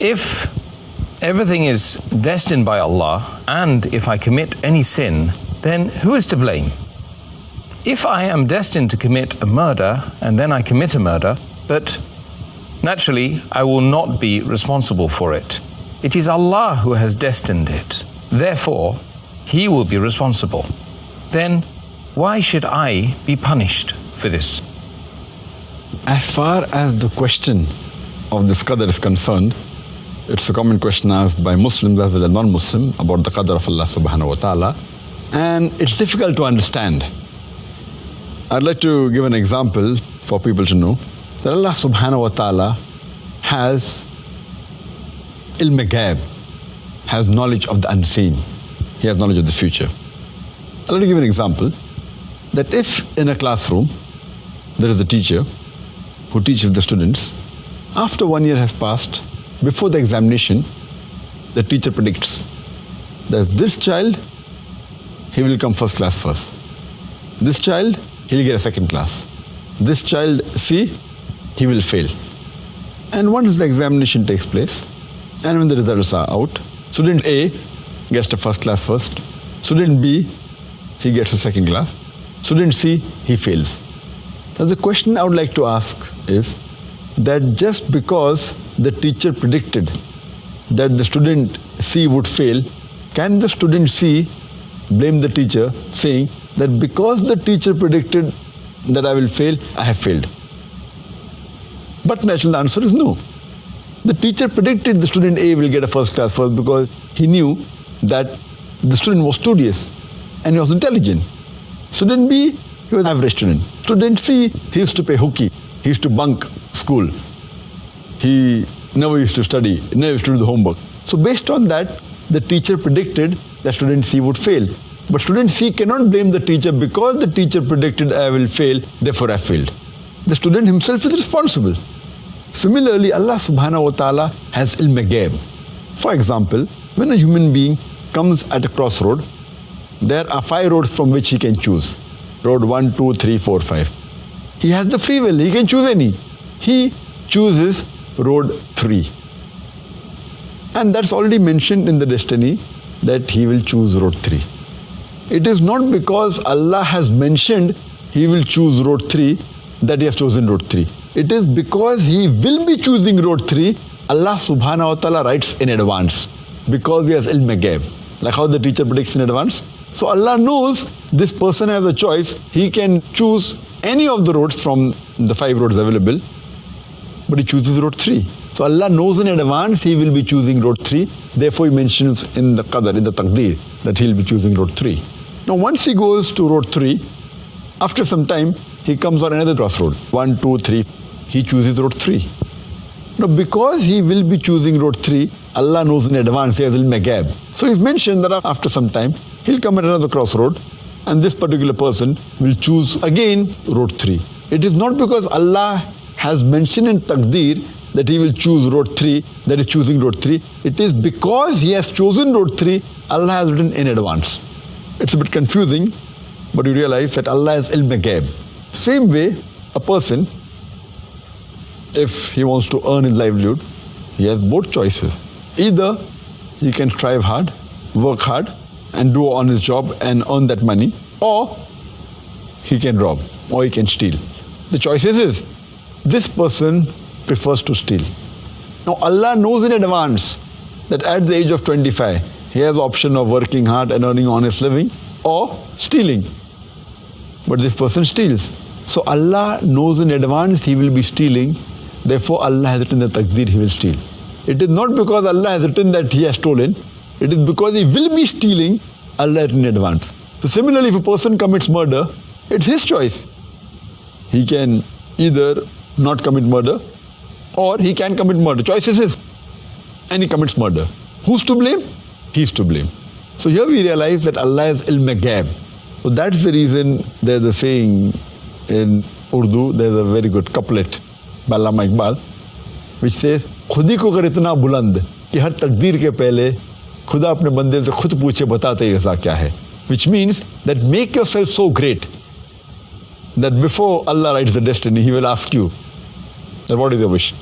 if everything is destined by Allah, and if I commit any sin, then who is to blame? If I am destined to commit a murder, and then I commit a murder, but naturally I will not be responsible for it. It is Allah who has destined it. Therefore, He will be responsible. Then why should I be punished for this? As far as the question of this qadr is concerned, it's a common question asked by Muslims as well as non-Muslims about the qadr of Allah subhanahu wa ta'ala, and it's difficult to understand. I'd like to give an example for people to know that Allah subhanahu wa ta'ala has ilm ghaib, has knowledge of the unseen. He has knowledge of the future. I'd like to give an example that if in a classroom there is a teacher who teaches the students, after 1 year has passed, before the examination, the teacher predicts that this child, he will come first class first. This child, he'll get a second class. This child, C, he will fail. And once the examination takes place, and when the results are out, student A gets the first class first, student B, he gets a second class, student C, he fails. Now the question I would like to ask is that just because the teacher predicted that the student C would fail, can the student C blame the teacher saying that because the teacher predicted that I will fail, I have failed? But natural answer is no. The teacher predicted the student A will get a first class first because he knew that the student was studious and he was intelligent. Student B, he was an average student. Student C, he used to play hooky. He used to bunk school. He never used to study, never used to do the homework. So based on that, the teacher predicted that student C would fail. But student C cannot blame the teacher because the teacher predicted I will fail, therefore I failed. The student himself is responsible. Similarly, Allah subhanahu wa ta'ala has ilm ghaib. For example, when a human being comes at a crossroad, there are 5 roads from which he can choose. Road 1, 2, 3, 4, 5. He has the free will, he can choose any. He chooses road 3. And that's already mentioned in the destiny that he will choose road 3. It is not because Allah has mentioned he will choose road 3 that he has chosen road 3. It is because he will be choosing road 3, Allah subhanahu wa ta'ala writes in advance. Because he has ilm ghaib. Like how the teacher predicts in advance. So Allah knows this person has a choice. He can choose any of the roads from the 5 roads available, but he chooses road 3. So Allah knows in advance he will be choosing road 3. Therefore he mentions in the qadr, in the taqdeer, that he will be choosing road 3. Now once he goes to road 3, after some time he comes on another crossroad. 1, 2, 3. He chooses road 3. Now because he will be choosing road 3, Allah knows in advance, he has ilm ghaib. So he's mentioned that after some time, he'll come at another crossroad and this particular person will choose again road 3. It is not because Allah has mentioned in taqdeer that he will choose road 3, that is choosing road 3. It is because he has chosen road 3, Allah has written in advance. It's a bit confusing, but you realize that Allah has ilm ghaib. Same way, a person, if he wants to earn his livelihood, he has both choices. Either he can strive hard, work hard, and do on his job and earn that money, or he can rob, or he can steal. The choice is this person prefers to steal. Now Allah knows in advance that at the age of 25, he has the option of working hard and earning honest living, or stealing. But this person steals. So Allah knows in advance he will be stealing. Therefore Allah has written the taqdeer he will steal. It is not because Allah has written that he has stolen. It is because he will be stealing, Allah has written in advance. So similarly, if a person commits murder, it's his choice. He can either not commit murder or he can commit murder. Choice is his. And he commits murder. Who's to blame? He's to blame. So here we realize that Allah is ilm ghaib. So that's the reason there's a saying in Urdu, there's a very good couplet by Allama Iqbal, which says, खुद ही को कर इतना बुलंद कि हर तकदीर के पहले खुदा अपने बंदे से खुद पूछे बता तेरी रज़ा क्या है. Which means that make yourself so great that before Allah writes the destiny, He will ask you that what is your wish.